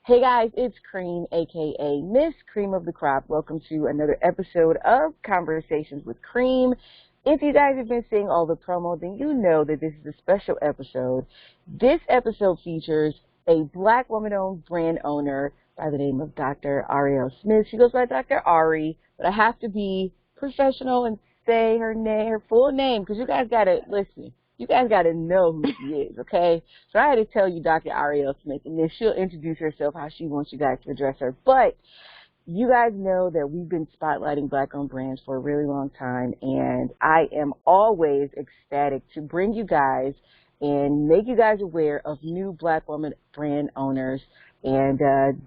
Hey guys, it's Cream, aka Miss Cream of the Crop. Welcome to another episode of Conversations with Cream. If you guys have been seeing all the promo, then you know that this is a special episode. This episode features a Black woman-owned brand owner by the name of Dr. Arielle Smith. She goes by Dr. Ari, but I have to be professional and say her name, her full name, because you guys gotta listen. You guys got to know who she is, okay? So I had to tell you Dr. Arielle Smith, and then she'll introduce herself how she wants you guys to address her. But you guys know that we've been spotlighting Black-owned brands for a really long time, and I am always ecstatic to bring you guys and make you guys aware of new Black woman brand owners. And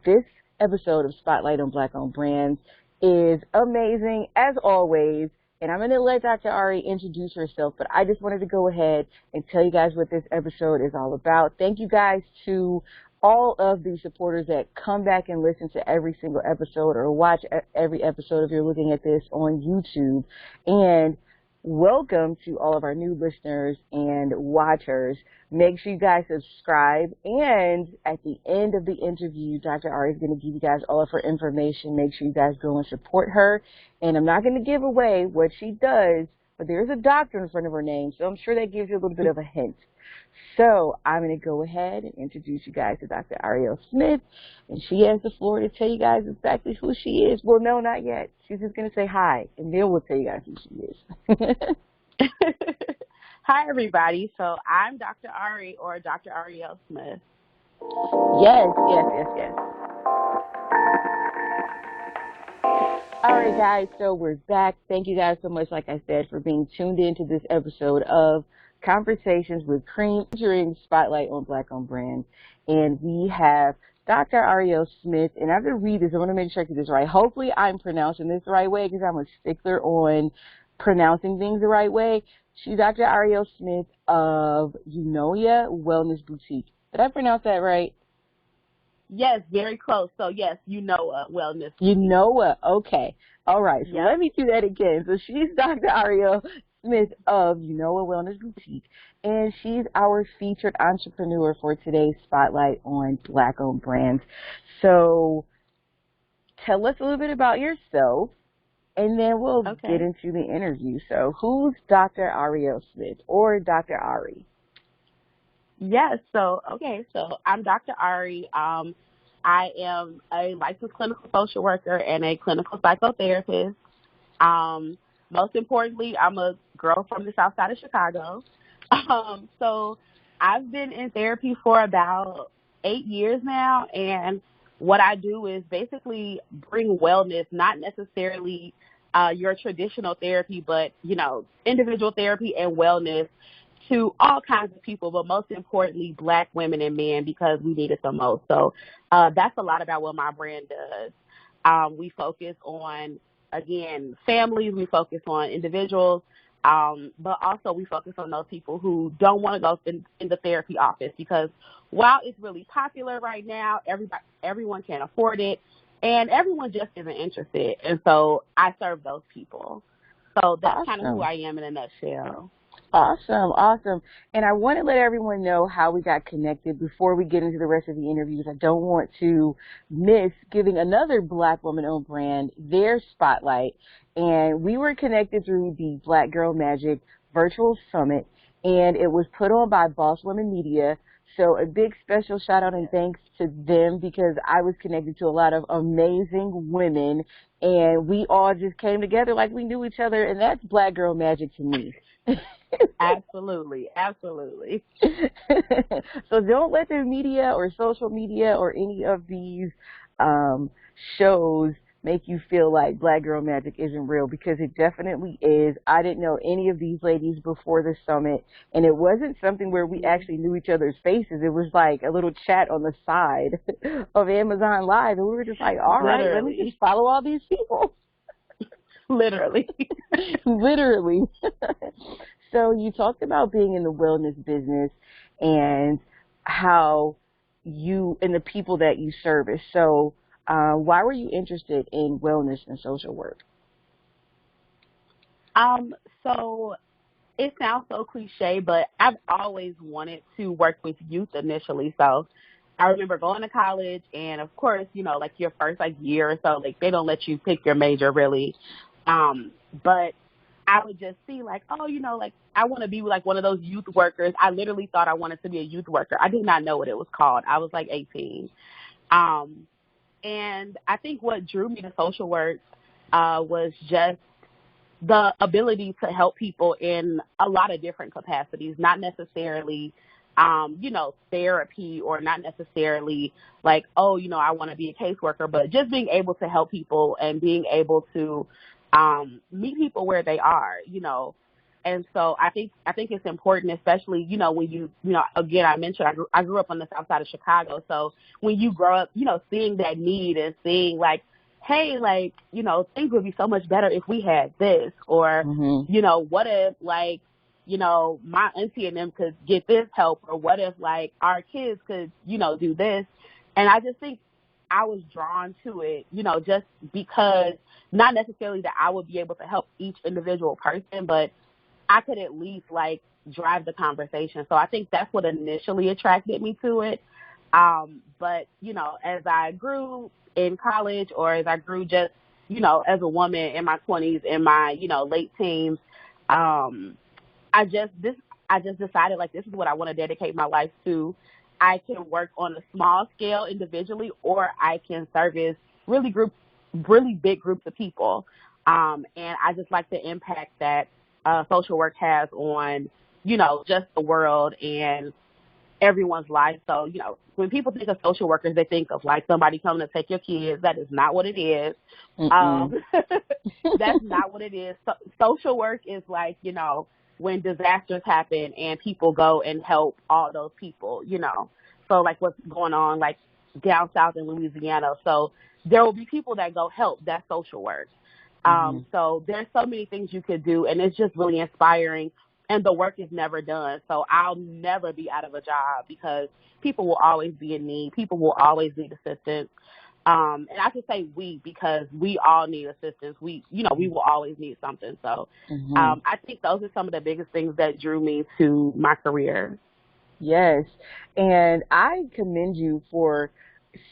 this episode of Spotlight on Black-owned brands is amazing, as always. And I'm going to let Dr. Ari introduce herself, but I just wanted to go ahead and tell you guys what this episode is all about. Thank you guys to all of the supporters that come back and listen to every single episode or watch every episode if you're looking at this on YouTube. And welcome to all of our new listeners and watchers. Make sure you guys subscribe. And at the end of the interview, Dr. Ari is going to give you guys all of her information. Make sure you guys go and support her. And I'm not going to give away what she does, but there's a doctor in front of her name, so I'm sure that gives you a little bit of a hint. So I'm going to go ahead and introduce you guys to Dr. Arielle Smith, and she has the floor to tell you guys exactly who she is. Well, no, not yet. She's just going to say hi, and then we'll tell you guys who she is. Hi, everybody. So I'm Dr. Ari, or Dr. Arielle Smith. Yes. All right, guys, so we're back. Thank you guys so much, like I said, for being tuned into this episode of Conversations with Cream, featuring Spotlight on Black-owned brands. And we have Dr. Arielle Smith, and I'm going to read this. I want to make sure I get this right. Hopefully I'm pronouncing this the right way because I'm a stickler on pronouncing things the right way. She's Dr. Arielle Smith of Eunoia Wellness Boutique. Did I pronounce that right? Yes, very close. So, yes, Eunoia Wellness. Eunoia, okay. All right, so Yep. Let me do that again. So she's Dr. Arielle Smith of Eunoia Wellness Boutique, and she's our featured entrepreneur for today's Spotlight on Black-owned brands. So tell us a little bit about yourself, and then we'll get into the interview. So who's Dr. Arielle Smith, or Dr. Ari? Yes, so I'm Dr. Ari. I am a licensed clinical social worker and a clinical psychotherapist. Most importantly, I'm a girl from the south side of Chicago. So I've been in therapy for about 8 years now, and what I do is basically bring wellness, not necessarily your traditional therapy, but, individual therapy and wellness to all kinds of people, but most importantly, Black women and men, because we need it the most. So that's a lot about what my brand does. We focus on, again, families. We focus on individuals, but also we focus on those people who don't want to go in the therapy office, because while it's really popular right now, everyone can afford it, and everyone just isn't interested. And so I serve those people. So that's kind of who I am in a nutshell. Awesome. And I want to let everyone know how we got connected before we get into the rest of the interviews. I don't want to miss giving another Black woman-owned brand their spotlight. And we were connected through the Black Girl Magic Virtual Summit, and it was put on by Boss Women Media. So a big special shout out and thanks to them, because I was connected to a lot of amazing women, and we all just came together like we knew each other, and that's Black Girl Magic to me. Absolutely. So don't let the media or social media or any of these shows make you feel like Black Girl Magic isn't real, because it definitely is. I didn't know any of these ladies before the summit, and it wasn't something where we actually knew each other's faces. It was like a little chat on the side of Amazon Live, and we were just like, all right, let me just follow all these people. Literally. So you talked about being in the wellness business and how you and the people that you service. So why were you interested in wellness and social work? So it sounds so cliche, but I've always wanted to work with youth initially. So I remember going to college, and of course, like your first like year or so, like they don't let you pick your major really. But I would just see like, oh, like I want to be like one of those youth workers. I literally thought I wanted to be a youth worker. I did not know what it was called. I was like 18. And I think what drew me to social work was just the ability to help people in a lot of different capacities, not necessarily, therapy, or not necessarily like, oh, I want to be a caseworker, but just being able to help people and being able to meet people where they are, And so I think it's important, especially, when again, I mentioned I grew up on the south side of Chicago. So when you grow up, seeing that need and seeing like, hey, like, things would be so much better if we had this, or, what if like, my auntie and them could get this help, or what if like our kids could, do this. And I just think I was drawn to it, just because not necessarily that I would be able to help each individual person, but I could at least like drive the conversation. So I think that's what initially attracted me to it. But, as I grew in college, or as I grew just, as a woman in my 20s, in my, late teens, I just decided like this is what I want to dedicate my life to. I can work on a small scale individually, or I can service really big groups of people. And I just like the impact that social work has on, just the world and everyone's life. So, when people think of social workers, they think of like somebody coming to take your kids. That is not what it is. That's not what it is. Social work is like, when disasters happen and people go and help all those people, So like what's going on like down south in Louisiana. So there will be people that go help. That's social work. So there's so many things you could do, and it's just really inspiring, and the work is never done. So I'll never be out of a job, because people will always be in need. People will always need assistance. And I can say we, because we all need assistance. We will always need something. So I think those are some of the biggest things that drew me to my career. Yes. And I commend you for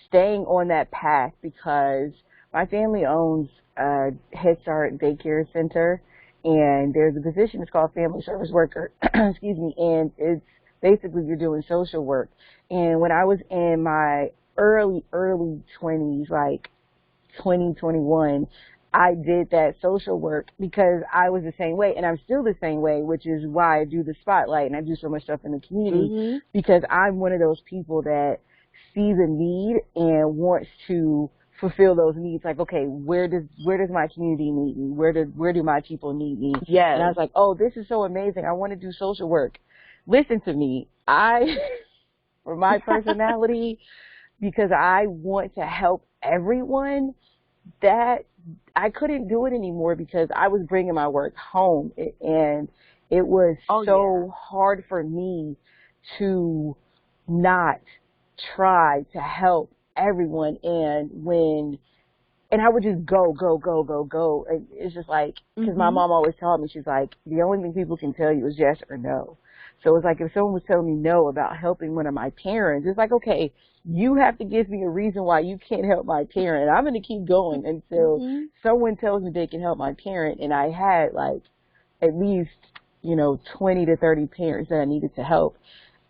staying on that path, because my family owns a Head Start daycare center, and there's a position, it's called family service worker, excuse me, and it's basically you're doing social work. And when I was in my early 20s, like 2021, I did that social work because I was the same way, and I'm still the same way, which is why I do the spotlight and I do so much stuff in the community, because I'm one of those people that sees a need and wants to fulfill those needs. Like, okay, where does my community need me? Where do my people need me? Yes. And I was like, oh, this is so amazing. I want to do social work. Listen to me. For my personality, because I want to help everyone, that I couldn't do it anymore, because I was bringing my work home, and it was hard for me to not try to help everyone. And I would just go. And it's just like, because my mom always told me, she's like, the only thing people can tell you is yes or no. So it's like, if someone was telling me no about helping one of my parents, it's like, okay, you have to give me a reason why you can't help my parent. I'm going to keep going until someone tells me they can help my parent. And I had like at least, 20 to 30 parents that I needed to help.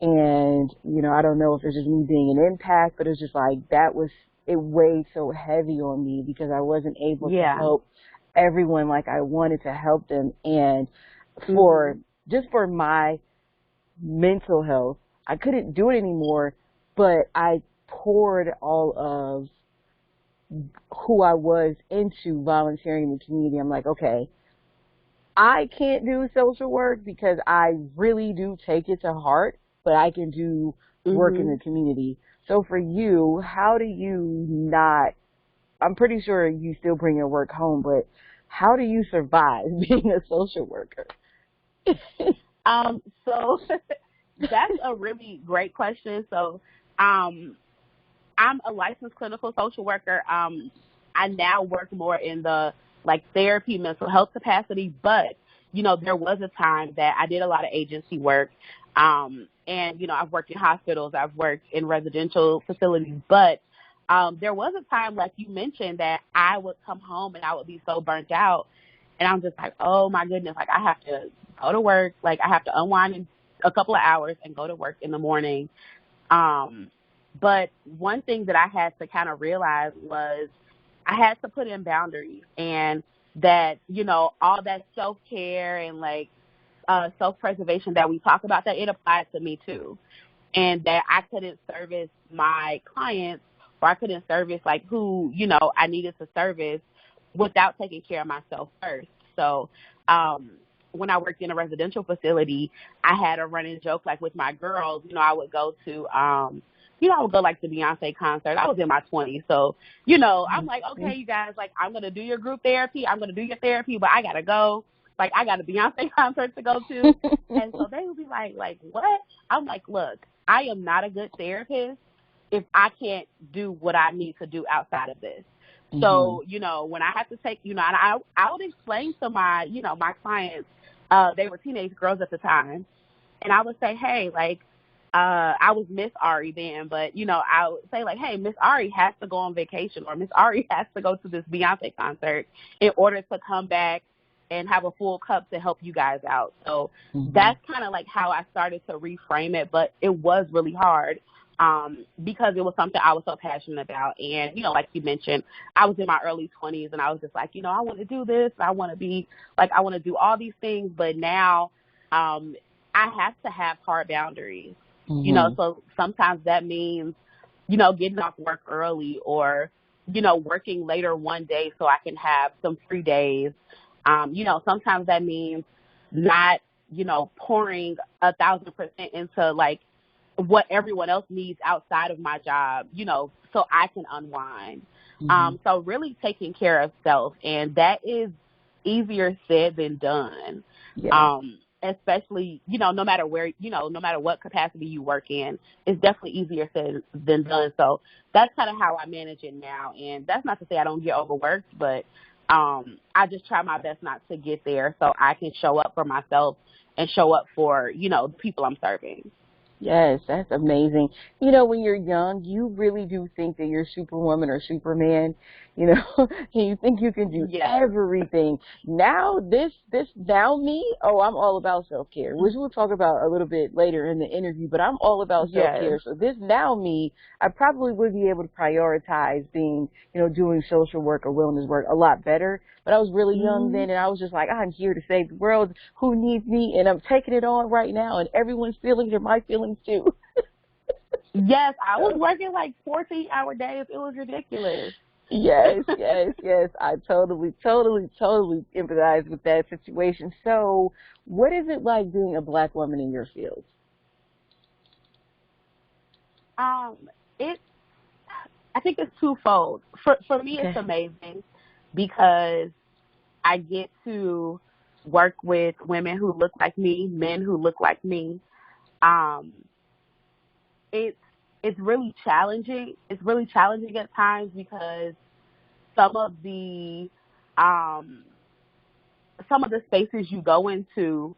And, I don't know if it's just me being an empath, but it's just like, it weighed so heavy on me, because I wasn't able to help everyone like I wanted to help them. And for my mental health, I couldn't do it anymore, but I poured all of who I was into volunteering in the community. I'm like, okay, I can't do social work because I really do take it to heart, but I can do work in the community. So for you, how do you not, I'm pretty sure you still bring your work home, but how do you survive being a social worker? So that's a really great question. So I'm a licensed clinical social worker. I now work more in the like therapy, mental health capacity, but there was a time that I did a lot of agency work. And, I've worked in hospitals, I've worked in residential facilities, but there was a time, like you mentioned, that I would come home and I would be so burnt out. And I'm just like, oh, my goodness, like I have to go to work. Like I have to unwind in a couple of hours and go to work in the morning. But one thing that I had to kind of realize was I had to put in boundaries, and that, all that self-care and like self-preservation that we talk about, that it applies to me too. And that I couldn't service my clients, or I couldn't service like who, I needed to service without taking care of myself first. So when I worked in a residential facility, I had a running joke like with my girls, I would go to I would go like the Beyonce concert. I was in my 20s. So, I'm like, okay, you guys, like, I'm going to do your group therapy. I'm going to do your therapy, but I got to go. Like, I got a Beyonce concert to go to. And so they would be like, what? I'm like, look, I am not a good therapist if I can't do what I need to do outside of this. So, when I have to take, and I would explain to my, my clients, they were teenage girls at the time. And I would say, hey, like, I was Miss Ari then, but, I would say, like, hey, Miss Ari has to go on vacation, or Miss Ari has to go to this Beyonce concert in order to come back and have a full cup to help you guys out. So that's kind of like how I started to reframe it, but it was really hard because it was something I was so passionate about. And, like you mentioned, I was in my early 20s, and I was just like, I want to do this. I want to be, like, I want to do all these things. But now I have to have hard boundaries. So sometimes that means, getting off work early, or, working later one day so I can have some free days. Sometimes that means not, pouring 1,000% into like what everyone else needs outside of my job, so I can unwind. So really taking care of self, and that is easier said than done. Yeah. Especially, no matter where, no matter what capacity you work in, it's definitely easier said than done. So that's kind of how I manage it now. And that's not to say I don't get overworked, but I just try my best not to get there so I can show up for myself and show up for, the people I'm serving. Yes, that's amazing. When you're young, you really do think that you're Superwoman or Superman, and you think you can do everything. Now, this now me, I'm all about self-care, which we'll talk about a little bit later in the interview, but I'm all about self-care. So this now me, I probably would be able to prioritize being, doing social work or wellness work a lot better. But I was really young then, and I was just like, I'm here to save the world. Who needs me? And I'm taking it on right now, and everyone's feelings are my feelings too. Yes, I was working like 14-hour days. It was ridiculous. Yes. I totally empathize with that situation. So what is it like being a Black woman in your field? I think it's twofold. For me, It's amazing because I get to work with women who look like me, men who look like me. It's really challenging. It's really challenging at times because some of the spaces you go into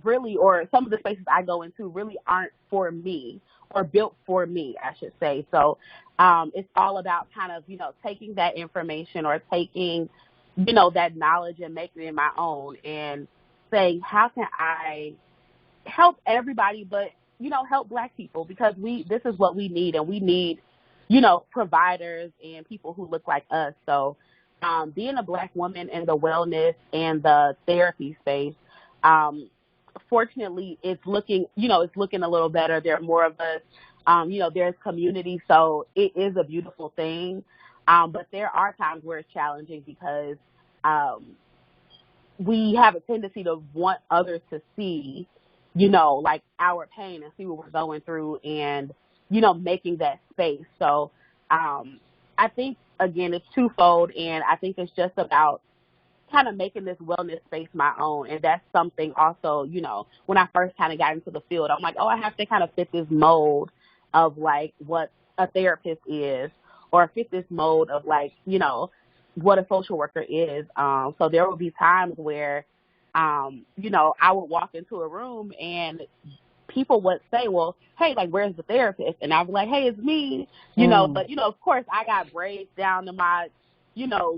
really, or some of the spaces I go into really aren't for me, or built for me, I should say. So it's all about kind of, taking that information, or taking, that knowledge and making it my own, and saying, how can I help everybody, but, help Black people, because this is what we need, and we need, providers and people who look like us. So being a Black woman in the wellness and the therapy space, fortunately, it's looking a little better. There are more of us. There's community, so it is a beautiful thing. But there are times where it's challenging because we have a tendency to want others to see, like our pain and see what we're going through, and, making that space. So I think, again, it's twofold, and I think it's just about kind of making this wellness space my own. And that's something also, when I first kind of got into the field, I'm like, I have to kind of fit this mold of like what a therapist is, or fit this mold of like, what a social worker is. So there will be times where I would walk into a room and people would say, well, hey, like, where's the therapist? And I'd be like, hey, it's me, but, of course I got braids down to my,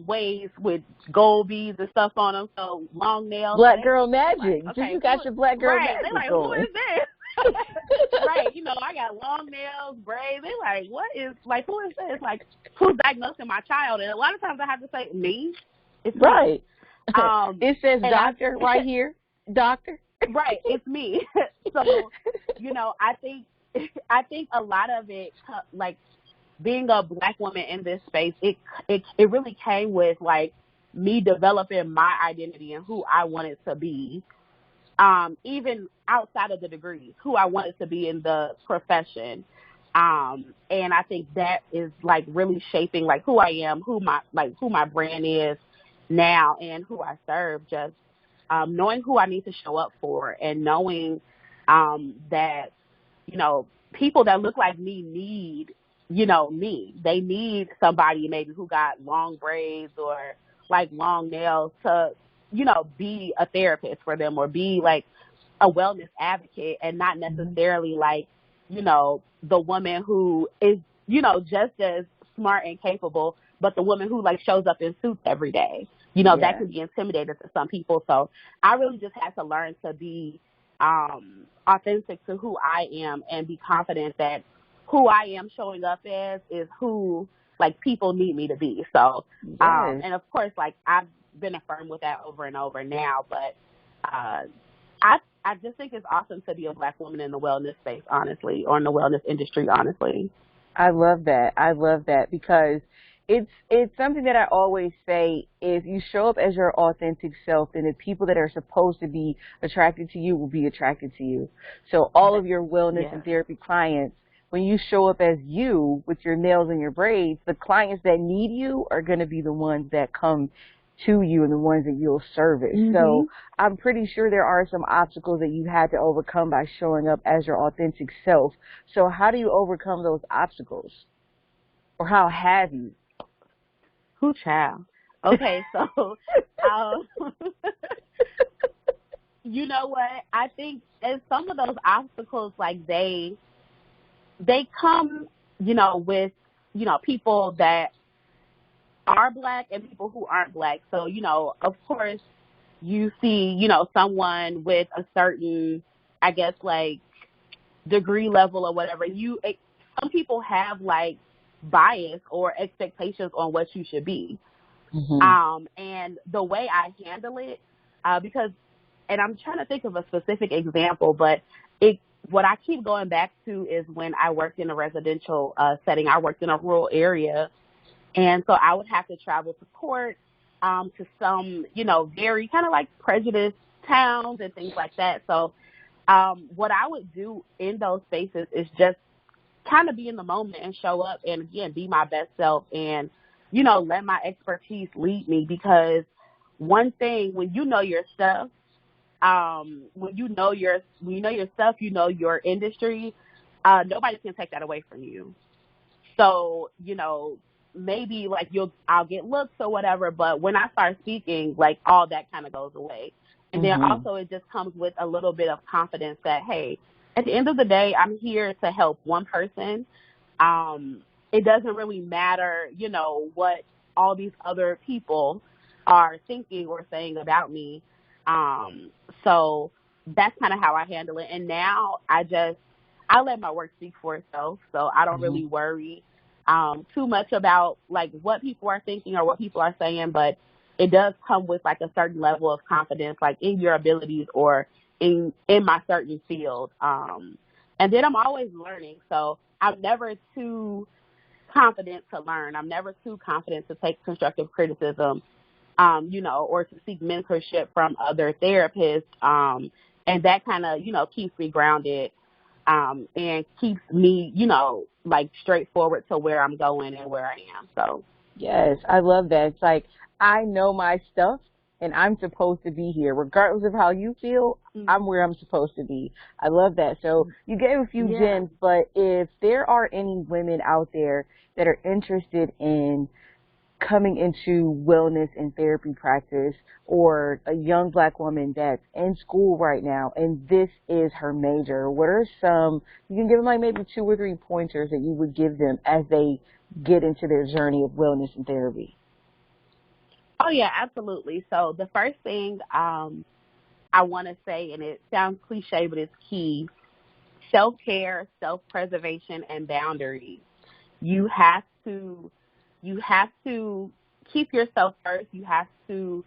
waist with gold beads and stuff on them. So long nails. Black girl magic. Like, okay, so you got your black girl magic They're like, going. who is this? Right. I got long nails, braids. They're like, what is, like, who is this? Like, who's diagnosing my child? And a lot of times I have to say, me. It's right. Me. It says doctor right here. Doctor. Right. It's me. So, I think a lot of it, like, being a Black woman in this space, it really came with, like, me developing my identity and who I wanted to be, even outside of the degrees, who I wanted to be in the profession. And I think that is, like, really shaping, like, who I am, who my brand is now and who I serve, just knowing who I need to show up for and knowing that, people that look like me need, me. They need somebody maybe who got long braids or, like, long nails to, be a therapist for them or be, like, a wellness advocate and not necessarily, like, the woman who is, just as smart and capable, but the woman who, like, shows up in suits every day. That can be intimidating to some people. So I really just had to learn to be authentic to who I am and be confident that who I am showing up as is who, like, people need me to be. So, and of course, like, I've been affirmed with that over and over now, but I just think it's awesome to be a Black woman in the wellness space, honestly, or in the wellness industry, honestly. I love that because it's something that I always say, if you show up as your authentic self, then the people that are supposed to be attracted to you will be attracted to you. So all of your wellness and therapy clients, when you show up as you with your nails and your braids, the clients that need you are going to be the ones that come to you and the ones that you'll service. So I'm pretty sure there are some obstacles that you had to overcome by showing up as your authentic self. So how do you overcome those obstacles? Or how have you? Who child? Okay, so you know what? I think as some of those obstacles, like, they come, with, people that are Black and people who aren't Black. So, of course, you see, someone with a certain, I guess, like, degree level or whatever. Some people have, like, bias or expectations on what you should be. And the way I handle it, because, and I'm trying to think of a specific example, but what I keep going back to is when I worked in a residential setting. I worked in a rural area, and so I would have to travel to court, to some, very kind of like prejudiced towns and things like that. So what I would do in those spaces is just kind of be in the moment and show up and, again, be my best self and, let my expertise lead me, because one thing, when you know your stuff, when you know your stuff, your industry, nobody can take that away from you. So, maybe, like, I'll get looks or whatever, but when I start speaking, like, all that kind of goes away. And then also it just comes with a little bit of confidence that, hey, at the end of the day, I'm here to help one person. It doesn't really matter, what all these other people are thinking or saying about me. So that's kind of how I handle it. And now I let my work speak for itself. So I don't really worry too much about, like, what people are thinking or what people are saying, but it does come with, like, a certain level of confidence, like, in your abilities or in my certain field. And then I'm always learning. So I'm never too confident to learn. I'm never too confident to take constructive criticism, or to seek mentorship from other therapists. And that kind of, keeps me grounded, and keeps me, like, straightforward to where I'm going and where I am. So. Yes, I love that. It's like, I know my stuff and I'm supposed to be here. Regardless of how you feel, I'm where I'm supposed to be. I love that. So you gave a few gems, but if there are any women out there that are interested in coming into wellness and therapy practice, or a young Black woman that's in school right now and this is her major, what are some, you can give them like maybe 2 or 3 pointers that you would give them as they get into their journey of wellness and therapy? Oh, yeah, absolutely. So the first thing I want to say, and it sounds cliche, but it's key: self-care, self-preservation, and boundaries. You have to keep yourself first. You have to,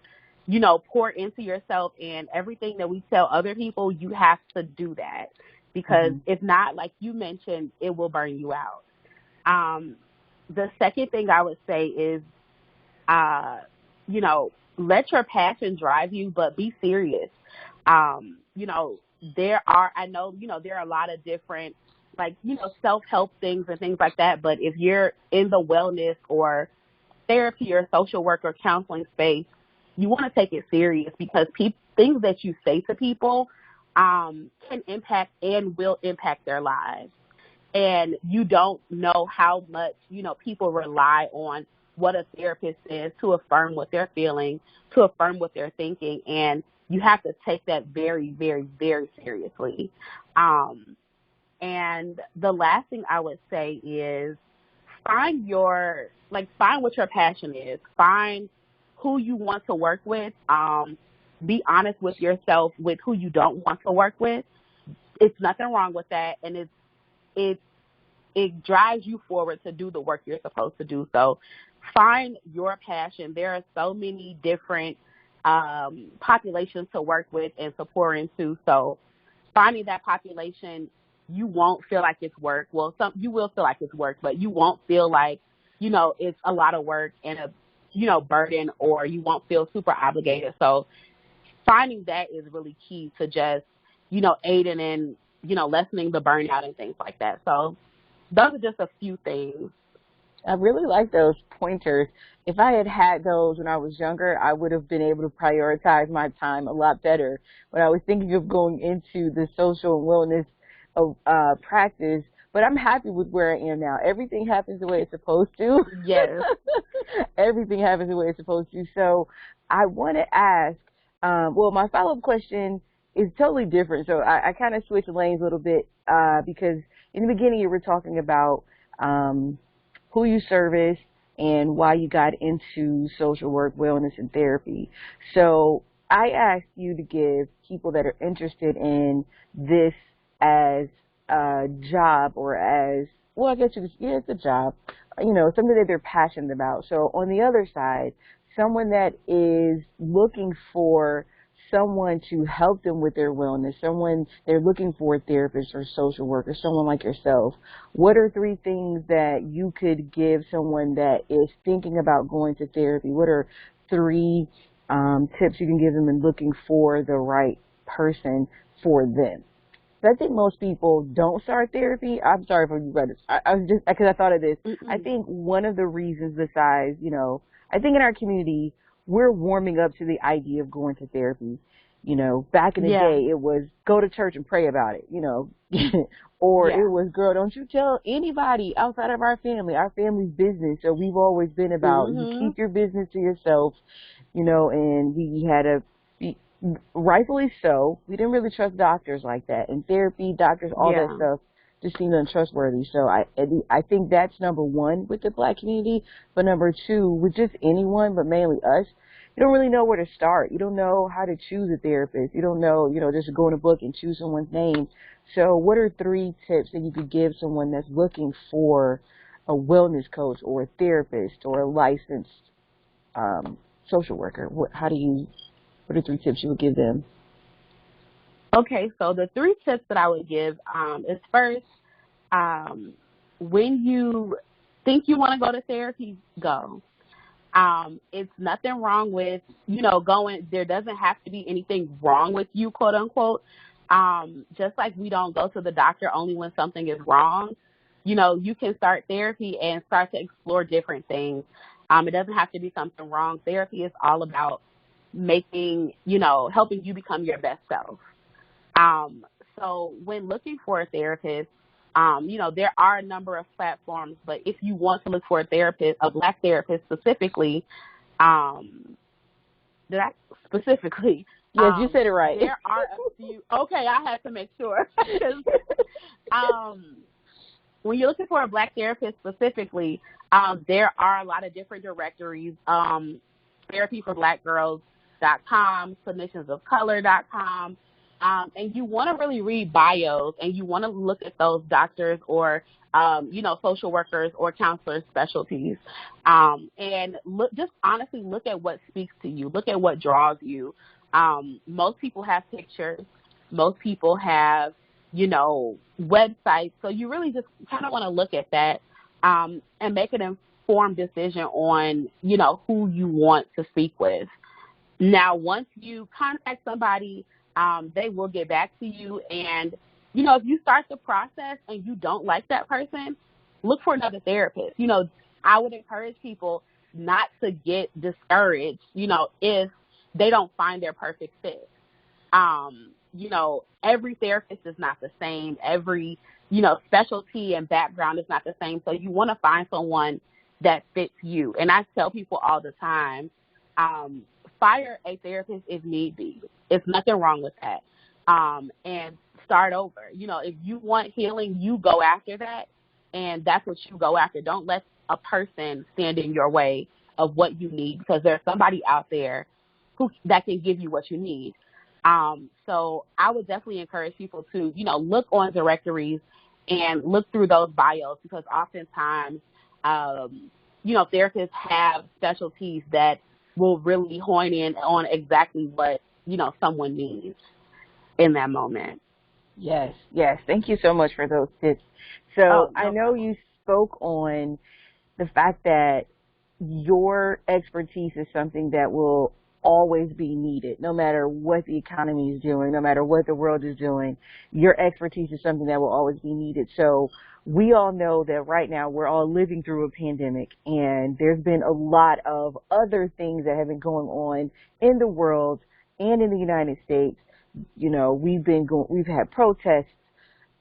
pour into yourself, and everything that we tell other people, you have to do that, because if not, like you mentioned, it will burn you out. The second thing I would say is, let your passion drive you, but be serious. There are a lot of different, self-help things and things like that. But if you're in the wellness or therapy or social work or counseling space, you want to take it serious, because things that you say to people can impact and will impact their lives. And you don't know how much, people rely on what a therapist says to affirm what they're feeling, to affirm what they're thinking. And you have to take that very, very, very seriously. And the last thing I would say is find what your passion is. Find who you want to work with. Be honest with yourself with who you don't want to work with. It's nothing wrong with that. And it drives you forward to do the work you're supposed to do. So find your passion. There are so many different populations to work with and to pour into. So finding that population, you won't feel like it's work. Well, you will feel like it's work, but you won't feel like, it's a lot of work and a, burden, or you won't feel super obligated. So finding that is really key to just, aiding in, lessening the burnout and things like that. So those are just a few things. I really like those pointers. If I had had those when I was younger, I would have been able to prioritize my time a lot better. When I was thinking of going into the social and wellness practice, but I'm happy with where I am now. Everything happens the way it's supposed to. Yes. Everything happens the way it's supposed to. So I want to ask, my follow-up question is totally different. So I kind of switched lanes a little bit because in the beginning you were talking about who you service and why you got into social work, wellness, and therapy. So I asked you to give people that are interested in this as a job, or as, well, I guess it's a job, something that they're passionate about. So on the other side, someone that is looking for someone to help them with their wellness, someone they're looking for, a therapist or social worker, someone like yourself, what are 3 things that you could give someone that is thinking about going to therapy? What are 3 tips you can give them in looking for the right person for them? I think most people don't start therapy. I'm sorry for you, brothers. I was just, because I thought of this. I think one of the reasons, besides, I think in our community, we're warming up to the idea of going to therapy. Back in the day, it was go to church and pray about it, or it was, girl, don't you tell anybody outside of our family's business. So we've always been about, you keep your business to yourself, and we had a, rightfully so, we didn't really trust doctors like that. And therapy, doctors, all that stuff just seemed untrustworthy. So I think that's number 1 with the Black community. But number 2, with just anyone, but mainly us, you don't really know where to start. You don't know how to choose a therapist. You don't know, just go in a book and choose someone's name. So what are 3 tips that you could give someone that's looking for a wellness coach or a therapist or a licensed social worker? What are 3 tips you would give them? Okay, so the 3 tips that I would give is, first, when you think you want to go to therapy, go. It's nothing wrong with, going. There doesn't have to be anything wrong with you, quote unquote. Just like we don't go to the doctor only when something is wrong, you can start therapy and start to explore different things. It doesn't have to be something wrong. Therapy is all about helping you become your best self. So when looking for a therapist, There are a number of platforms, but if you want to look for a therapist, a Black therapist specifically, did I specifically? Yes, you said it right. There are a few. Okay, I had to make sure. 'Cause, when you're looking for a Black therapist specifically, there are a lot of different directories. Therapyforblackgirls.com, cliniciansofcolor.com. And you want to really read bios, and you want to look at those doctors or, social workers or counselors' specialties. And just honestly look at what speaks to you. Look at what draws you. Most people have pictures. Most people have, websites. So you really just kind of want to look at that and make an informed decision on, who you want to speak with. Now, once you contact somebody, they will get back to you. And, if you start the process and you don't like that person, look for another therapist. I would encourage people not to get discouraged, if they don't find their perfect fit. Every therapist is not the same. Every, specialty and background is not the same. So you want to find someone that fits you. And I tell people all the time, fire a therapist if need be. There's nothing wrong with that. And start over. If you want healing, you go after that. And that's what you go after. Don't let a person stand in your way of what you need, because there's somebody out there that can give you what you need. So I would definitely encourage people to, look on directories and look through those bios, because oftentimes, therapists have specialties that will really hone in on exactly what, someone needs in that moment. Yes. Thank you so much for those tips. So I know you spoke on the fact that your expertise is something that will always be needed, no matter what the economy is doing, no matter what the world is doing. Your expertise is something that will always be needed. So we all know that right now we're all living through a pandemic, and there's been a lot of other things that have been going on in the world and in the United States. We've had protests,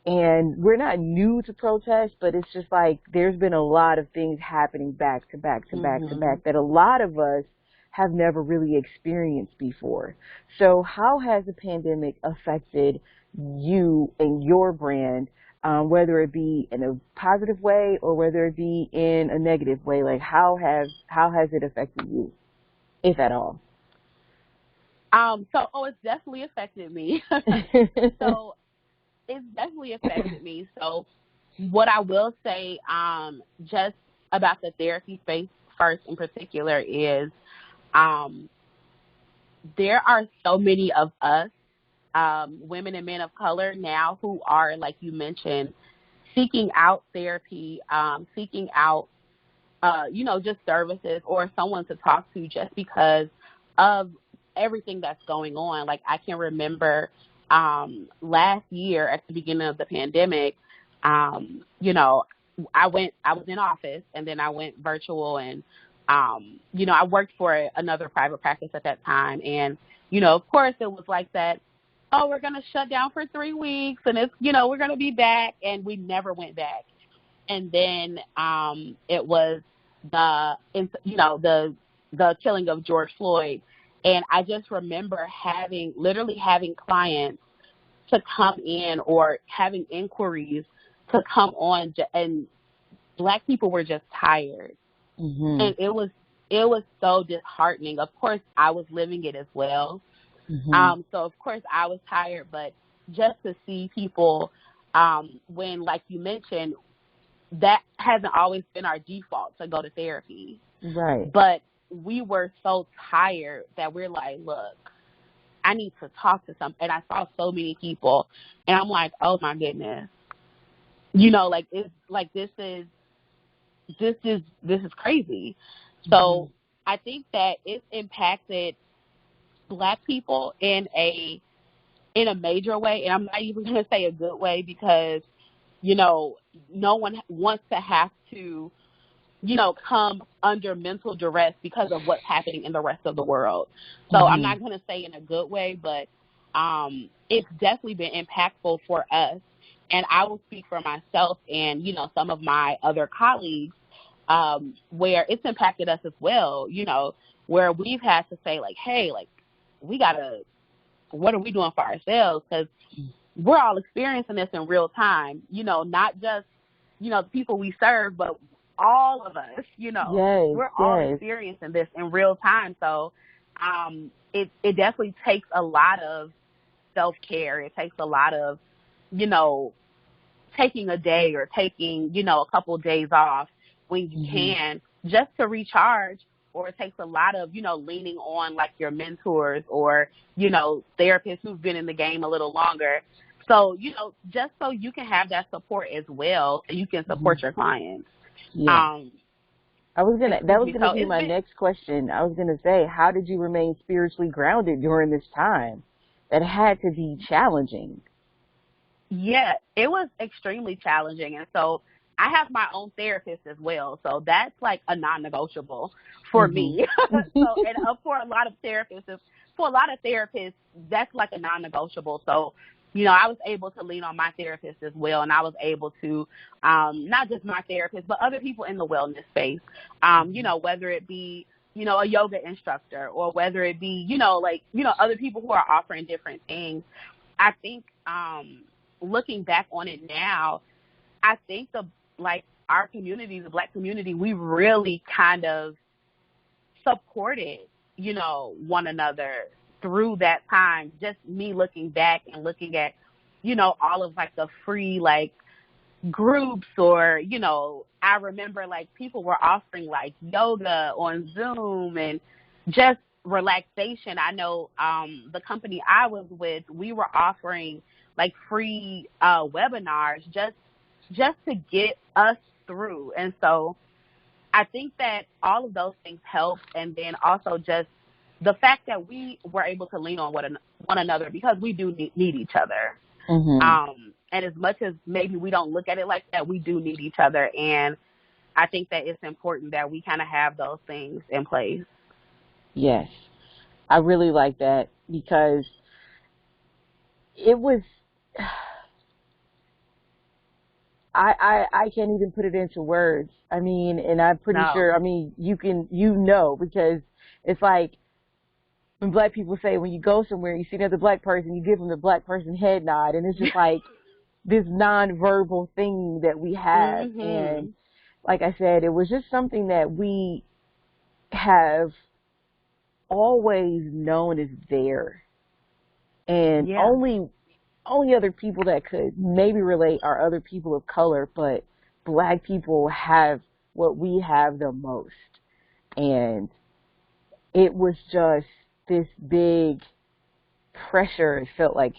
and we're not new to protests, but it's just like there's been a lot of things happening back to back to back to back that a lot of us have never really experienced before. So how has the pandemic affected you and your brand, whether it be in a positive way or whether it be in a negative way? Like how has it affected you, if at all? It's definitely affected me. So it's definitely affected me. So what I will say, just about the therapy space first in particular is, there are so many of us, women and men of color now, who are, like you mentioned, seeking out therapy, seeking out, just services or someone to talk to, just because of everything that's going on. Like, I can remember last year at the beginning of the pandemic, I was in office, and then I went virtual, and I worked for another private practice at that time. And, of course it was like that, oh, we're going to shut down for 3 weeks, and it's, we're going to be back. And we never went back. And then it was the killing of George Floyd. And I just remember literally having clients to come in, or having inquiries to come on, and Black people were just tired. And it was so disheartening. Of course, I was living it as well. So of course I was tired, but just to see people, when, like you mentioned, that hasn't always been our default to go to therapy. Right. But we were so tired that we're like, look, I need to talk to some. And I saw so many people, and I'm like, oh my goodness, it's like, this is crazy. So I think that it's impacted Black people in a major way, and I'm not even going to say a good way, because no one wants to have to come under mental duress because of what's happening in the rest of the world. So I'm not going to say in a good way, but it's definitely been impactful for us. And I will speak for myself and, you know, some of my other colleagues, where it's impacted us as well, you know, where we've had to say, like, hey, like, what are we doing for ourselves? Because we're all experiencing this in real time, you know, not just, you know, the people we serve, but all of us, you know, we're all experiencing this in real time. So it definitely takes a lot of self-care. It takes a lot of, you know, taking a day or taking, you know, a couple of days off when you can, just to recharge. Or it takes a lot of, you know, leaning on like your mentors or, you know, therapists who've been in the game a little longer. So, you know, just so you can have that support as well, and you can support your clients. Yeah. That was gonna be my next question. I was gonna say, how did you remain spiritually grounded during this time? That had to be challenging. Yeah, it was extremely challenging. And so I have my own therapist as well. So that's like a non-negotiable for me. So, and for a lot of therapists, that's like a non-negotiable. So, you know, I was able to lean on my therapist as well. And I was able to, not just my therapist, but other people in the wellness space, you know, whether it be, you know, a yoga instructor or whether it be, you know, like, you know, other people who are offering different things. I think, looking back on it now, I think our community, the Black community, we really kind of supported, you know, one another through that time. Just me looking back and looking at, you know, all of like the free like groups or, you know, I remember like people were offering like yoga on Zoom and just relaxation. I know the company I was with, we were offering like free webinars just to get us through. And so I think that all of those things helped. And then also just the fact that we were able to lean on one another because we do need each other. And as much as maybe we don't look at it like that, we do need each other. And I think that it's important that we kind of have those things in place. Yes. I really like that because it was, I can't even put it into words. I mean, and I'm pretty sure, I mean, you know, because it's like when Black people say when you go somewhere, you see another Black person, you give them the Black person head nod, and it's just like this nonverbal thing that we have. And like I said, it was just something that we have always known is there. And only other people that could maybe relate are other people of color, but Black people have what we have the most. And it was just this big pressure. It felt like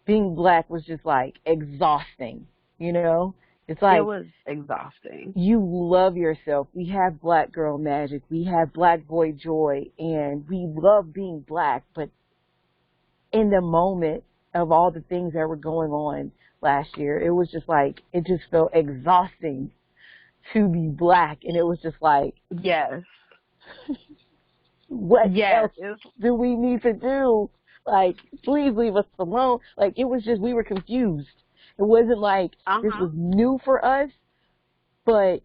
being Black was just like exhausting, you know? It's like, it was exhausting. You love yourself. We have Black girl magic. We have Black boy joy, and we love being Black, but in the moment of all the things that were going on last year, it was just like, it just felt exhausting to be Black. And it was just like, what else do we need to do? Like, please leave us alone. Like, it was just, we were confused. It wasn't like this was new for us, but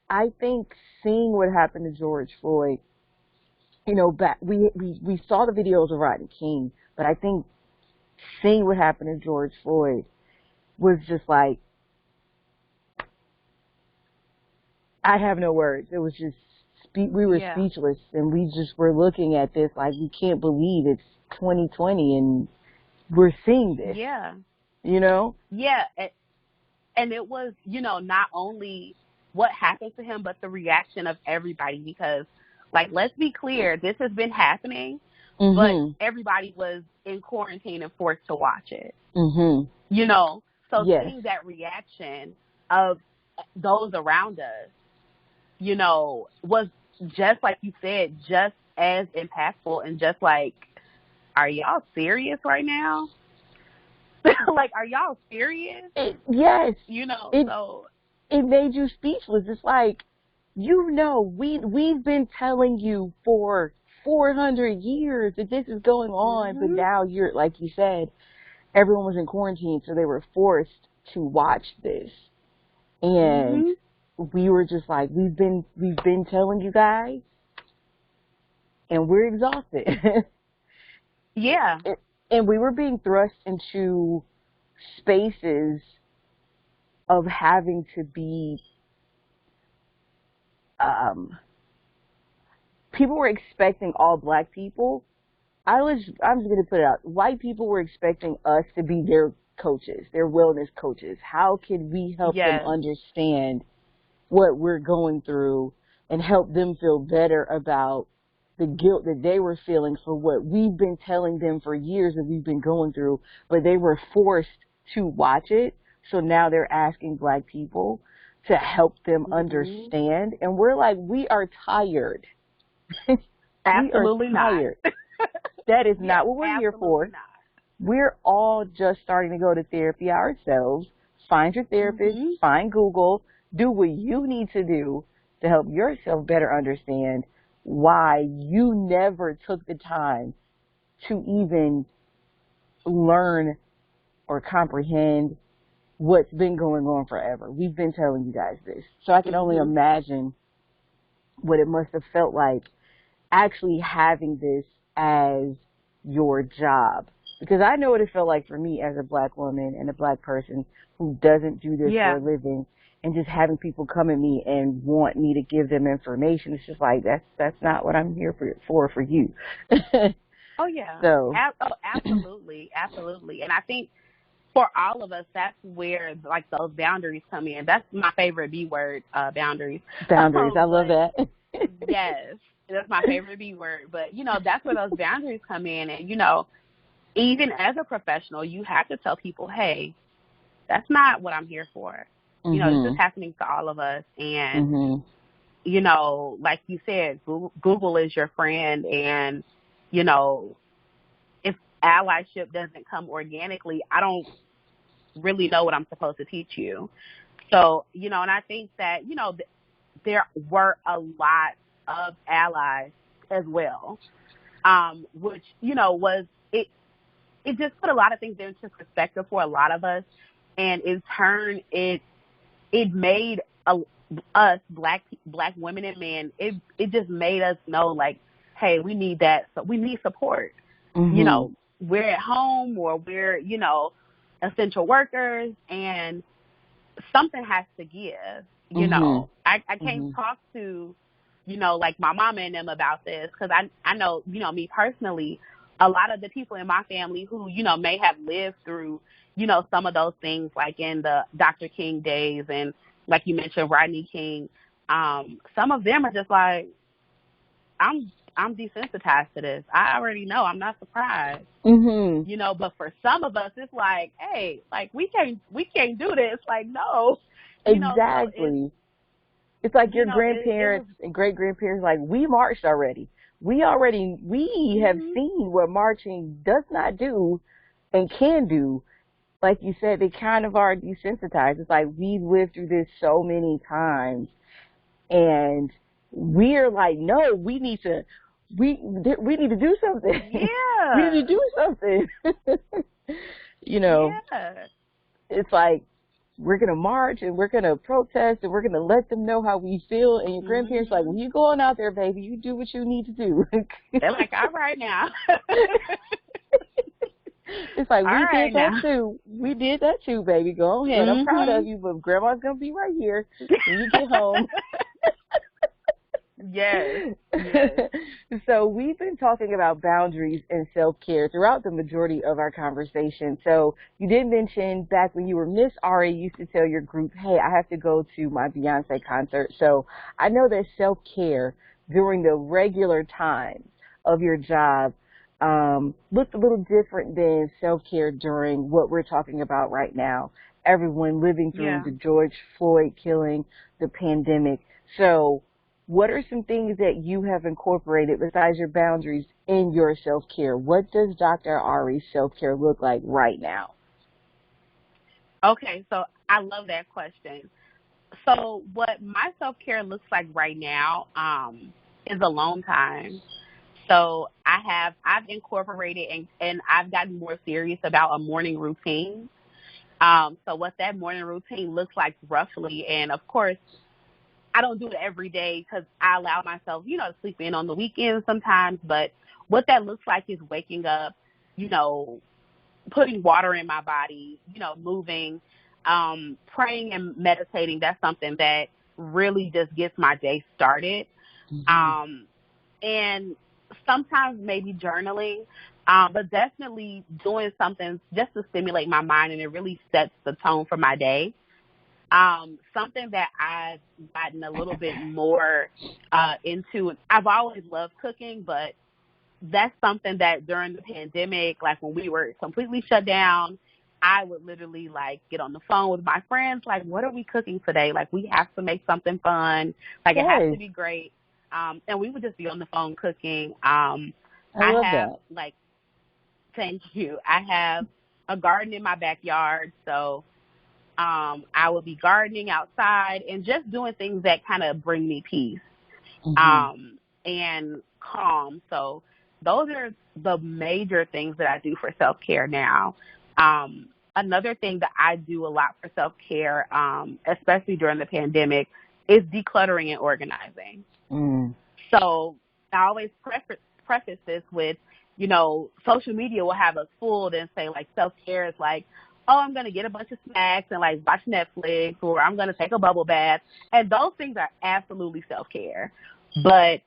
I think seeing what happened to George Floyd, you know, we saw the videos of Rodney King, but I think seeing what happened to George Floyd was just like, I have no words. It was just, we were speechless, and we just were looking at this like, we can't believe it's 2020 and we're seeing this. You know? And it was, you know, not only what happened to him, but the reaction of everybody, because, like, let's be clear, this has been happening, but everybody was in quarantine and forced to watch it. You know? So seeing that reaction of those around us, you know, was just like you said, just as impactful and just like, are y'all serious right now? Like, are y'all serious? Yes. You know, so it made you speechless. It's like, you know, we've been telling you for 400 years that this is going on, but now you're, like you said, everyone was in quarantine, so they were forced to watch this. And we were just like, we've been telling you guys, and we're exhausted. Yeah. And we were being thrust into spaces of having to be, people were expecting all Black people. I'm just going to put it out. White people were expecting us to be their coaches, their wellness coaches. How can we help them understand what we're going through and help them feel better about the guilt that they were feeling for what we've been telling them for years that we've been going through, but they were forced to watch it. So now they're asking Black people to help them understand. And we're like, we are tired. Absolutely we are tired. Not. That is not what we're here for. Not. We're all just starting to go to therapy ourselves. Find your therapist, find Google, do what you need to do to help yourself better understand why you never took the time to even learn or comprehend what's been going on forever. We've been telling you guys this. So I can only imagine what it must have felt like actually having this as your job. Because I know what it felt like for me as a Black woman and a Black person who doesn't do this for a living, and just having people come at me and want me to give them information. It's just like, that's not what I'm here for you. Oh, yeah. So. Absolutely. Absolutely. And I think for all of us, that's where, like, those boundaries come in. That's my favorite B word, boundaries. Boundaries. I love that. Yes. That's my favorite B word. But, you know, that's where those boundaries come in. And, you know, even as a professional, you have to tell people, hey, that's not what I'm here for. You know, this is happening to all of us. And, you know, like you said, Google is your friend. And, you know, if allyship doesn't come organically, I don't really know what I'm supposed to teach you. So, you know, and I think that, you know, there were a lot of allies as well, which, you know, it just put a lot of things into perspective for a lot of us. And in turn, it made us Black women and men, it just made us know, like, hey, we need that. So we need support. You know, we're at home, or we're, you know, essential workers, and something has to give. You know, I can't talk to, you know, like my mama and them about this, because I know, you know, me personally, a lot of the people in my family who, you know, may have lived through, you know, some of those things, like in the Dr. King days, and like you mentioned, Rodney King, some of them are just like, I'm desensitized to this. I already know. I'm not surprised. You know, but for some of us, it's like, hey, like, we can't do this. Like, no. Exactly. You know, so it's like your grandparents and great-grandparents, like, we marched already. We have seen what marching does not do and can do. Like you said, they kind of are desensitized. It's like, we've lived through this so many times, and we're like, no, we need to do something. Yeah. We need to do something. You know, it's like, we're going to march and we're going to protest and we're going to let them know how we feel. And your grandparents are like, when you going out there, baby, you do what you need to do. They're like, all right now. It's like, we did that too. We did that too, baby. Go ahead. I'm proud of you, but Grandma's going to be right here when you get home. Yes. So we've been talking about boundaries and self-care throughout the majority of our conversation. So you did mention back when you were Miss Ari, you used to tell your group, hey, I have to go to my Beyonce concert. So I know that self-care during the regular times of your job looked a little different than self-care during what we're talking about right now. Everyone living through the George Floyd killing, the pandemic. So what are some things that you have incorporated besides your boundaries in your self-care? What does Dr. Ari's self-care look like right now? Okay, so I love that question. So what my self-care looks like right now is alone time. So I've incorporated and I've gotten more serious about a morning routine. So what that morning routine looks like roughly, and of course, I don't do it every day because I allow myself, to sleep in on the weekends sometimes. But what that looks like is waking up, you know, putting water in my body, moving, praying and meditating. That's something that really just gets my day started. And sometimes maybe journaling, but definitely doing something just to stimulate my mind, and it really sets the tone for my day. Something that I've gotten a little bit more into, I've always loved cooking, but that's something that during the pandemic, like when we were completely shut down, I would literally get on the phone with my friends, like, what are we cooking today? Like, we have to make something fun. Like, it has to be great. And we would just be on the phone cooking. I love have, that. Thank you. I have a garden in my backyard, so I would be gardening outside and just doing things that kind of bring me peace and calm. So those are the major things that I do for self-care now. Another thing that I do a lot for self-care, especially during the pandemic, is decluttering and organizing. So I always preface this with, social media will have us fooled and say, self-care is oh, I'm going to get a bunch of snacks and watch Netflix, or I'm going to take a bubble bath. And those things are absolutely self-care. But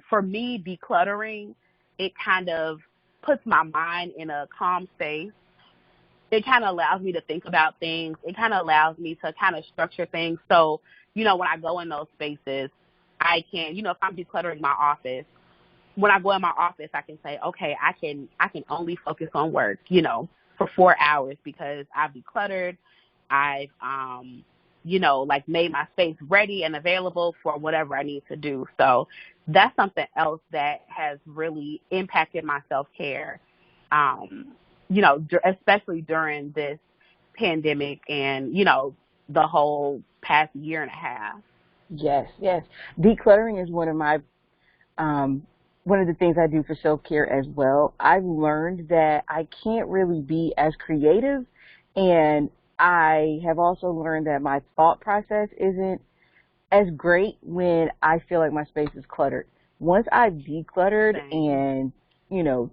for me, decluttering, it kind of puts my mind in a calm space. It kind of allows me to think about things. It kind of allows me to kind of structure things. So, when I go in those spaces, I can, if I'm decluttering my office, when I go in my office, I can say, okay, I can only focus on work, for 4 hours because I've decluttered. I've, made my space ready and available for whatever I need to do. So that's something else that has really impacted my self-care, especially during this pandemic and, the whole past year and a half. Yes. Decluttering is one of the things I do for self-care as well. I've learned that I can't really be as creative, and I have also learned that my thought process isn't as great when I feel like my space is cluttered. Once I've decluttered and,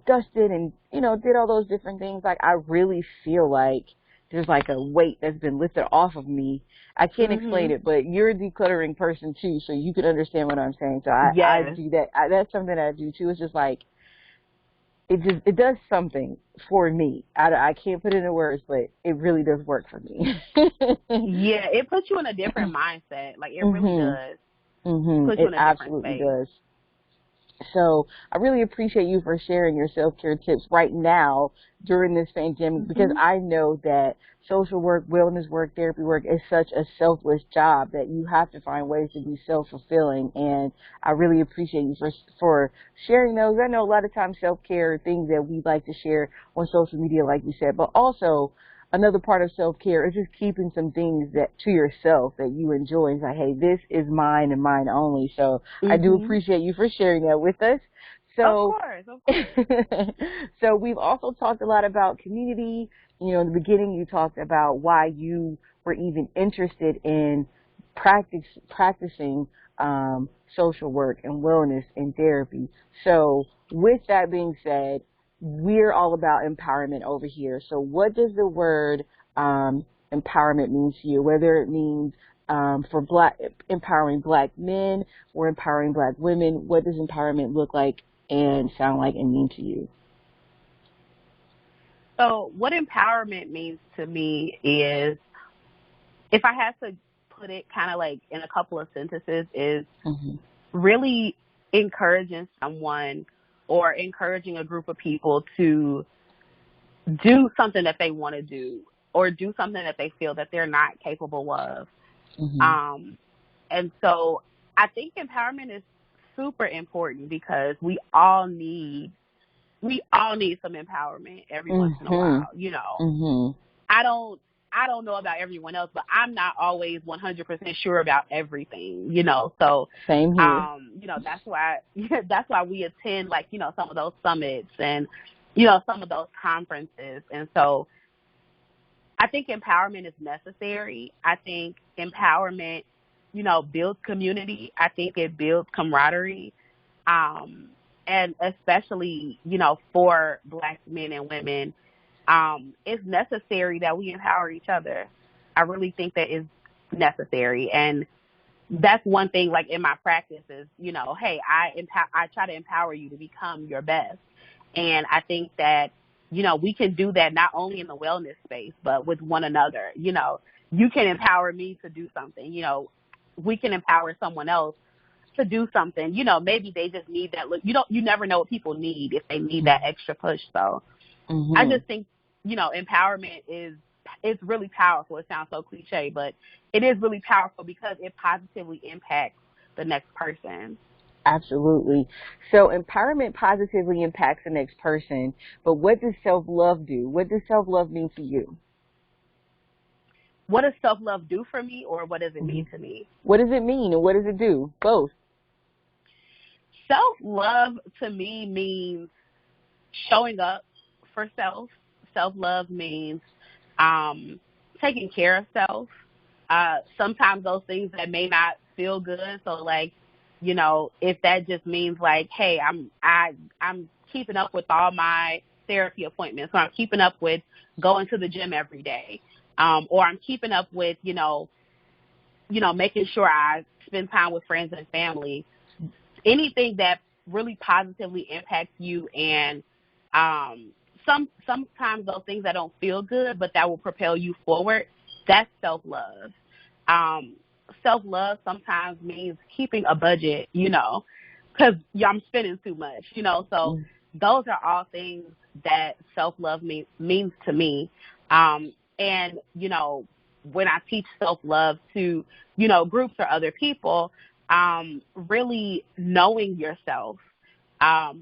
dusted and, did all those different things, I really feel like there's a weight that's been lifted off of me. I can't explain it, but you're a decluttering person too, so you can understand what I'm saying. So I do that. That's something I do too. It's just it does something for me. I can't put it into words, but it really does work for me. Yeah, it puts you in a different mindset. It really does. Puts you in a absolutely does. So I really appreciate you for sharing your self-care tips right now during this pandemic, because I know that social work, wellness work, therapy work is such a selfless job that you have to find ways to be self-fulfilling. And I really appreciate you for sharing those. I know a lot of times self-care are things that we like to share on social media, like you said, but also another part of self-care is just keeping some things that to yourself that you enjoy. It's like, hey, this is mine and mine only. So I do appreciate you for sharing that with us. So, of course. So we've also talked a lot about community. In the beginning, you talked about why you were even interested in practicing social work and wellness and therapy. So with that being said, we're all about empowerment over here. So what does the word empowerment mean to you? Whether it means for empowering black men or empowering black women, what does empowerment look like and sound like and mean to you? So what empowerment means to me is, if I had to put it kind of in a couple of sentences, is really encouraging someone or encouraging a group of people to do something that they want to do, or do something that they feel that they're not capable of. And so I think empowerment is super important because we all need some empowerment every once in a while. I don't know about everyone else, but I'm not always 100% sure about everything, So same here. That's why we attend some of those summits and some of those conferences. And so I think empowerment is necessary. I think empowerment, builds community. I think it builds camaraderie. And especially, for Black men and women, it's necessary that we empower each other. I really think that is necessary. And that's one thing, like in my practice is, hey, I try to empower you to become your best. And I think that, we can do that not only in the wellness space, but with one another. You can empower me to do something, we can empower someone else to do something. Maybe they just need that look. You never know what people need if they need that extra push. So I just think, empowerment it's really powerful. It sounds so cliche, but it is really powerful because it positively impacts the next person. Absolutely. So empowerment positively impacts the next person, but what does self-love do? What does self-love mean to you? What does self-love do for me, or what does it mean to me? What does it mean and what does it do? Both. Self-love to me means showing up for self. Self-love means taking care of self. Sometimes those things that may not feel good. So like, if that just means like, hey, I'm keeping up with all my therapy appointments, or I'm keeping up with going to the gym every day, or I'm keeping up with, making sure I spend time with friends and family. Anything that really positively impacts you, and sometimes those things that don't feel good, but that will propel you forward, that's self-love. Self-love sometimes means keeping a budget, because I'm spending too much, so those are all things that self-love means to me. And, when I teach self-love to, groups or other people, really knowing yourself,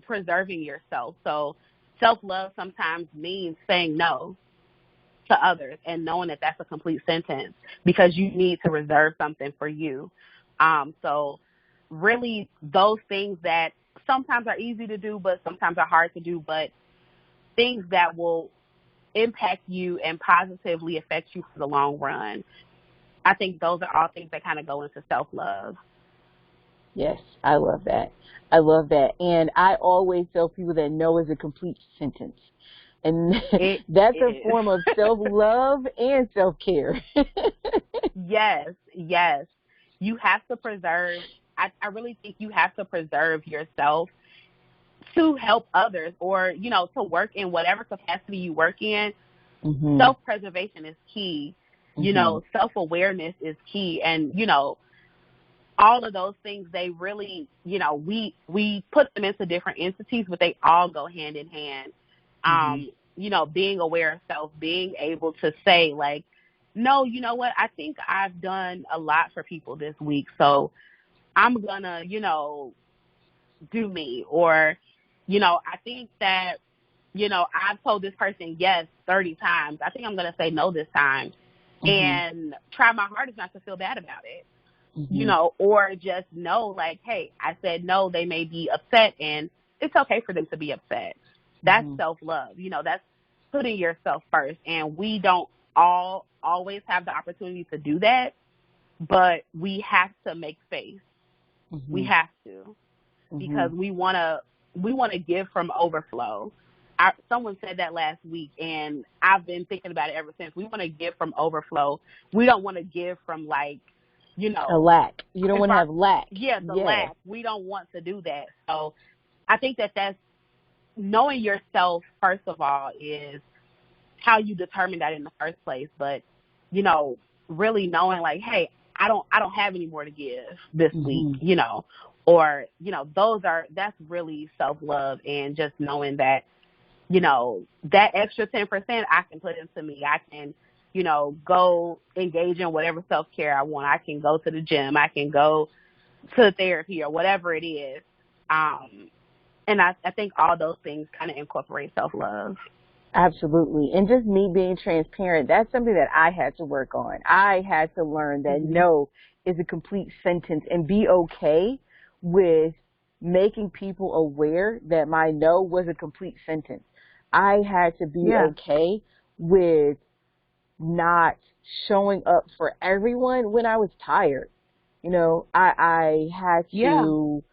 preserving yourself. So self-love sometimes means saying no to others and knowing that that's a complete sentence because you need to reserve something for you. So really those things that sometimes are easy to do, but sometimes are hard to do, but things that will impact you and positively affect you for the long run. I think those are all things that kind of go into self-love. Yes, I love that. I love that. And I always tell people that no is a complete sentence. And that's a form of self-love and self-care. Yes. You have to preserve, I really think you have to preserve yourself to help others or, to work in whatever capacity you work in. Mm-hmm. Self-preservation is key. Mm-hmm. Self-awareness is key. And, all of those things, they really, we put them into different entities, but they all go hand in hand. Mm-hmm. Being aware of self, being able to say like, no, you know what? I think I've done a lot for people this week. So I'm gonna, do me. Or, I think that, I've told this person yes 30 times. I think I'm going to say no this time. Mm-hmm. And try my hardest not to feel bad about it. Mm-hmm. Or just know like, hey, I said no, they may be upset and it's okay for them to be upset. That's mm-hmm. self-love. That's putting yourself first. And we don't always have the opportunity to do that, but we have to make space. Mm-hmm. We have to, because mm-hmm. we want to give from overflow. Someone said that last week, and I've been thinking about it ever since. We want to give from overflow. We don't want to give from like, a lack. You don't want to have lack. Yeah, lack. We don't want to do that. So I think that's knowing yourself, first of all, is how you determine that in the first place. But, really knowing like, hey, I don't have any more to give this mm-hmm. week, or, that's really self-love, and just knowing that, that extra 10% I can put into me. I can, go engage in whatever self-care I want. I can go to the gym. I can go to therapy or whatever it is. And I think all those things kind of incorporate self-love. Absolutely. And just me being transparent, that's something that I had to work on. I had to learn that mm-hmm. no is a complete sentence, and be okay with making people aware that my no was a complete sentence. I had to be okay with not showing up for everyone when I was tired. You know, I had Yeah. to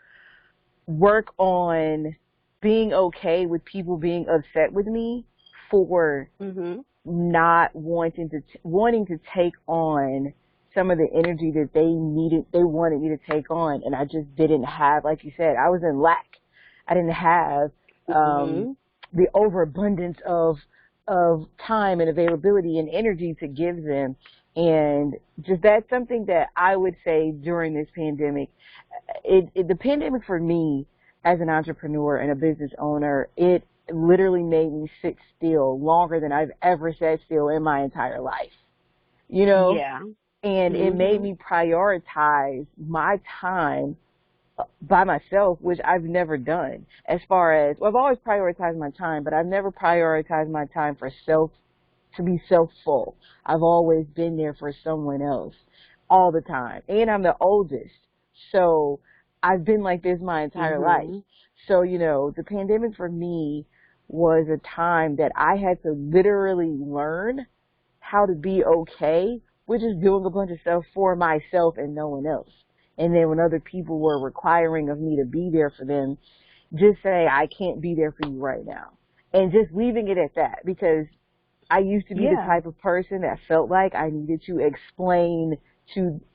work on being okay with people being upset with me for Mhm. not wanting to take on some of the energy that they wanted me to take on, and I just didn't have, like you said, I was in lack. I didn't have Mhm. the overabundance of time and availability and energy to give them. And just that's something that I would say during this pandemic. The pandemic for me as an entrepreneur and a business owner, it literally made me sit still longer than I've ever sat still in my entire life. You know, Yeah. and it made Mhm. me prioritize my time by myself, which I've never done. As far as, well, I've always prioritized my time, but I've never prioritized my time for to be self-full. I've always been there for someone else all the time. And I'm the oldest. So I've been like this my entire life. Mhm. So, you know, the pandemic for me was a time that I had to literally learn how to be okay with just doing a bunch of stuff for myself and no one else. And then when other people were requiring of me to be there for them, just say, I can't be there for you right now. And just leaving it at that, because I used to be the Yeah. type of person that felt like I needed to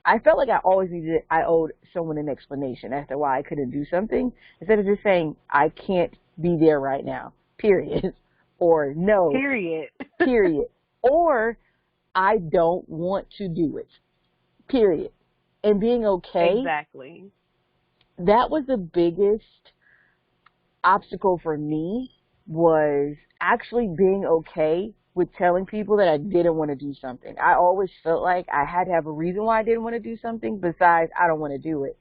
I felt like I owed someone an explanation as to why I couldn't do something, instead of just saying, I can't be there right now, period. Or no, Period. period. Or I don't want to do it, period. And being okay, Exactly. that was the biggest obstacle for me, was actually being okay with telling people that I didn't want to do something. I always felt like I had to have a reason why I didn't want to do something besides I don't want to do it.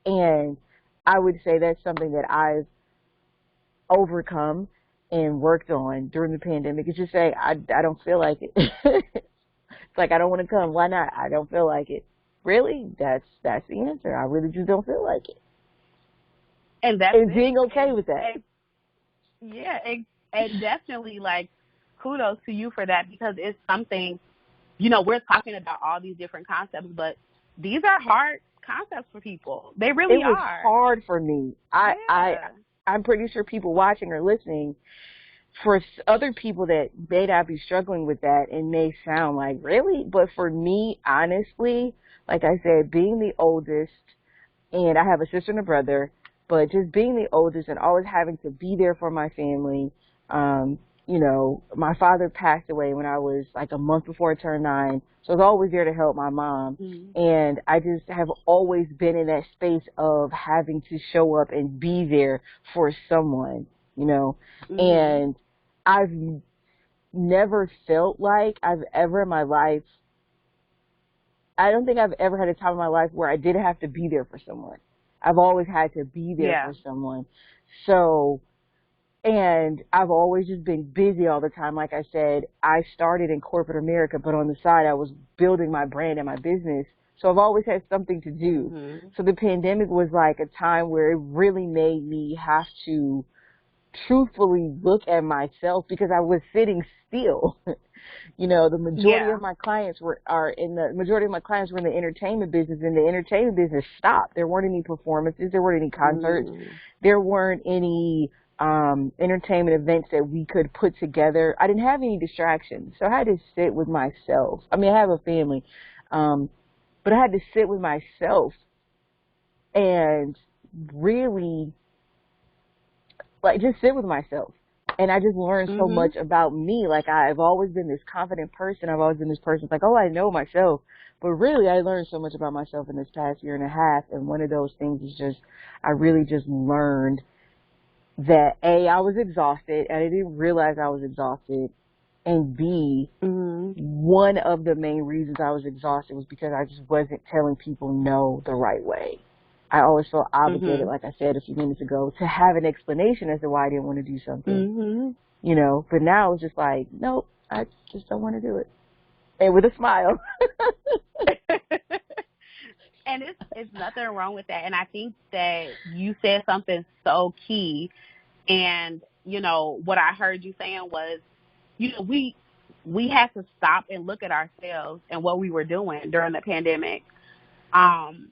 And I would say that's something that I've overcome and worked on during the pandemic. Is just say, I don't feel like it. It's like, I don't want to come. Why not? I don't feel like it. Really? That's the answer. I really just don't feel like it. And that's And it. being okay with that. Yeah, and definitely, like, kudos to you for that, because it's something, we're talking about all these different concepts, but these are hard concepts for people. They It really was are. hard for me. Yeah. I'm pretty sure people watching or listening, for other people that may not be struggling with that, it may sound like, really? But for me, honestly, like I said, being the oldest, and I have a sister and a brother, but just being the oldest and always having to be there for my family. You know, my father passed away when I was like a month before I turned 9, so I was always there to help my mom. Mm-hmm. And I just have always been in that space of having to show up and be there for someone, you know. Mm-hmm. And I've never felt like I've ever in my life, I don't think I've ever had a time in my life where I didn't have to be there for someone. I've always had to be there Yeah. for someone. So, and I've always just been busy all the time. Like I said, I started in corporate America, but on the side I was building my brand and my business. So I've always had something to do. Mm-hmm. So the pandemic was like a time where it really made me have to truthfully look at myself, because I was sitting still. You know, the majority Yeah. of my clients were in the entertainment business, and the entertainment business stopped. There weren't any performances, there weren't any concerts, Mm-hmm. there weren't any entertainment events that we could put together. I didn't have any distractions, so I had to sit with myself. I mean, I have a family, but I had to sit with myself and really, like, just sit with myself. And I just learned so Mm-hmm. much about me. Like, I've always been this confident person. I've always been this person like, oh, I know myself. But really, I learned so much about myself in this past year and a half. And one of those things is just, I really just learned that A, I was exhausted, and I didn't realize I was exhausted. And B, Mm-hmm. one of the main reasons I was exhausted was because I just wasn't telling people no the right way. I always felt obligated, Mm-hmm. like I said a few minutes ago, to have an explanation as to why I didn't want to do something, Mm-hmm. you know. But now it's just like, nope, I just don't want to do it. And with a smile. And it's nothing wrong with that. And I think that you said something so key. And what I heard you saying was, we we had to stop and look at ourselves and what we were doing during the pandemic. And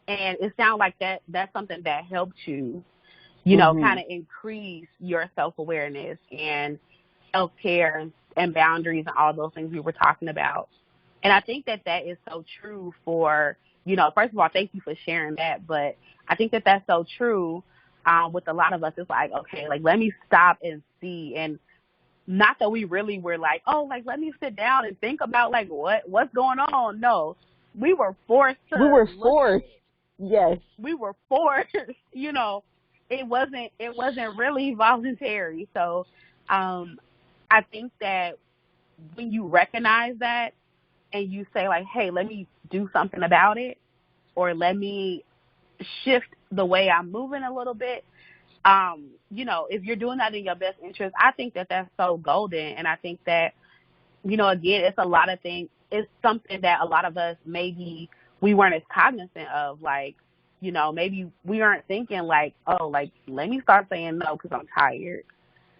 it sounds like that's something that helped you, kind of increase your self-awareness and self-care and boundaries and all those things we were talking about. And I think that is so true for, first of all, thank you for sharing that. But I think that that's so true with a lot of us. It's like, okay, like, let me stop and see. And not that we really were like, oh, like, let me sit down and think about, like, what's going on. No, we were forced to. We were forced. Yes. We were forced, It wasn't really voluntary. So I think that when you recognize that and you say, like, hey, let me do something about it, or let me shift the way I'm moving a little bit, if you're doing that in your best interest, I think that that's so golden. And I think that, again, it's a lot of things. It's something that a lot of us maybe we weren't as cognizant of, like, maybe we aren't thinking like, oh, like, let me start saying no because I'm tired,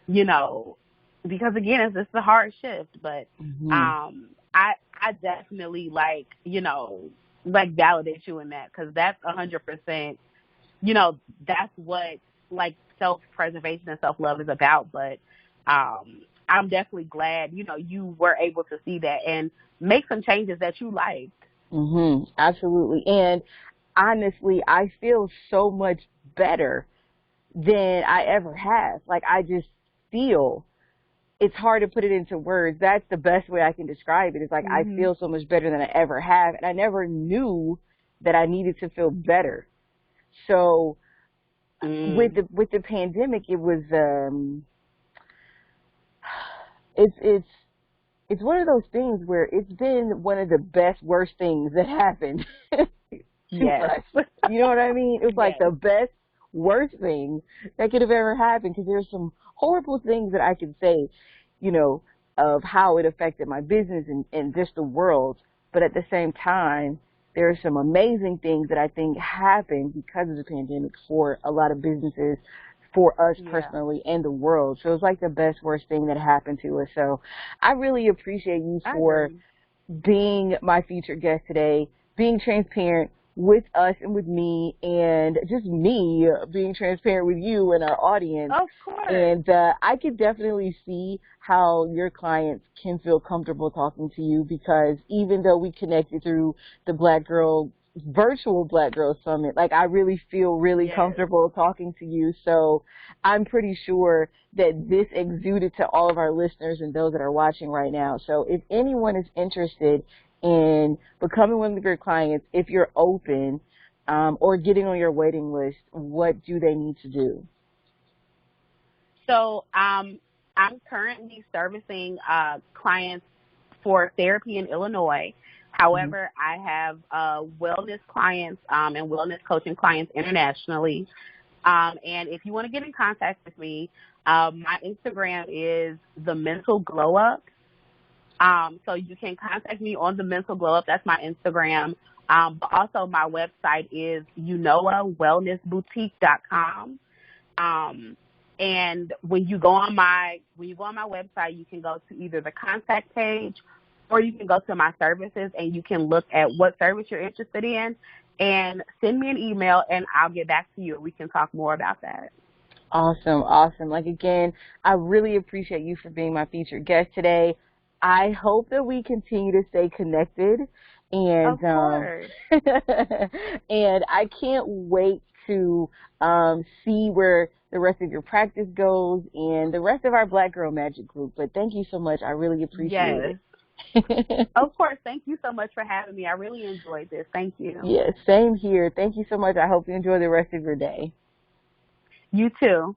because again, it's just a hard shift. But I definitely like validate you in that, because that's 100%, that's what like self-preservation and self-love is about. But I'm definitely glad, you were able to see that and make some changes that you liked. Absolutely. And honestly, I feel so much better than I ever have. Like, I just feel, it's hard to put it into words. That's the best way I can describe it. It's like, I feel so much better than I ever have. And I never knew that I needed to feel better. So with the pandemic, it was, it's one of those things where it's been one of the best, worst things that happened to us. You know what I mean? It was like the best, worst thing that could have ever happened, because there's some horrible things that I could say, of how it affected my business and just the world. But at the same time, there are some amazing things that I think happened because of the pandemic for a lot of businesses, for us personally, and the world. So it's like the best, worst thing that happened to us. So I really appreciate you for being my featured guest today, being transparent with us and with me, and just me being transparent with you and our audience. Of course. And I could definitely see how your clients can feel comfortable talking to you, because even though we connected through the virtual Black Girl Summit, like, I really feel really comfortable talking to you. So I'm pretty sure that this exuded to all of our listeners and those that are watching right now. So if anyone is interested in becoming one of your clients, if you're open, or getting on your waiting list, what do they need to do? So I'm currently servicing clients for therapy in Illinois. However, I have wellness clients and wellness coaching clients internationally. And if you want to get in contact with me, my Instagram is The Mental Glow Up. So you can contact me on The Mental Glow Up. That's my Instagram. But also my website is UnoiaWellnessBoutique.com. And when you go on my website, you can go to either the contact page, or you can go to my services and you can look at what service you're interested in and send me an email, and I'll get back to you. We can talk more about that. Awesome. Like, again, I really appreciate you for being my featured guest today. I hope that we continue to stay connected, and of course. And I can't wait to see where the rest of your practice goes and the rest of our Black Girl Magic group. But thank you so much. I really appreciate it. Of course. Thank you so much for having me. I really enjoyed this. Thank you. Yes, same here. Thank you so much. I hope you enjoy the rest of your day. You too.